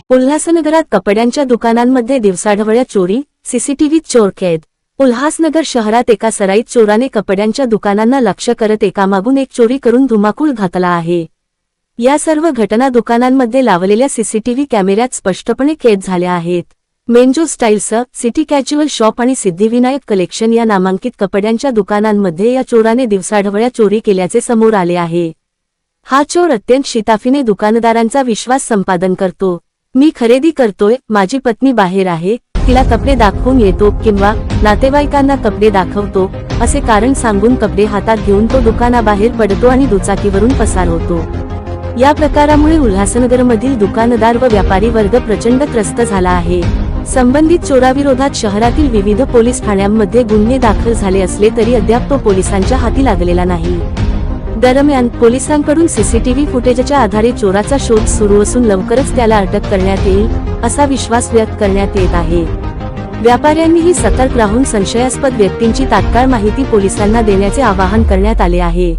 उल्हासनगरात कपड्यांच्या दुकानांमध्ये दिवसाढवळ्या चोरी, सीसीटीव्हीत चोर कैद। उल्हासनगर शहरात एका सराईत चोराने कपड्यांच्या दुकानांना लक्ष्य करत एकामागून एक चोरी करून धुमाकूळ घातला आहे। या सर्व घटना दुकानांमध्ये लावलेल्या सीसीटीव्ही कॅमेऱ्यात स्पष्टपणे कैद झाल्या आहेत। मेंजो स्टाईल्स, सिटी कॅज्युअल शॉप आणि सिद्धिविनायक कलेक्शन या नामांकित कपड्यांच्या दुकानांमध्ये या चोराने दिवसाढवळ्या चोरी केल्याचे समोर आले आहे। हा चोर अत्यंत शिताफीने दुकानदारांचा विश्वास संपादन करतो। मी खरेदी करतोय, माझी पत्नी बाहेर आहे, तिला कपडे दाखवून येतो किंवा नातेवाईकांना कपडे दाखवतो असे कारण सांगून कपडे हातात घेऊन तो दुकानाबाहेर पडतो आणि दुचाकीवरून पसार होतो। या प्रकारामुळे उल्हासनगरमधील दुकानदार व व्यापारी वर्ग प्रचंड त्रस्त झाला आहे। संबंधित चोराविरोधात शहरातील विविध पोलीस ठाण्यांमध्ये गुन्हे दाखल झाले असले तरी अद्याप तो पोलिसांच्या हाती लागलेला नाही। दरम्यान पोलिसांकडून सीसीटीव्ही फुटेजच्या आधारे चोराचा शोध सुरू असून लवकरच त्याला अटक करण्यात येईल असा विश्वास व्यक्त करण्यात येत आहे। व्यापाऱ्यांनीही सतर्क राहून संशयास्पद व्यक्तींची तात्काळ माहिती पोलिसांना देण्याचे आवाहन करण्यात आले आहे।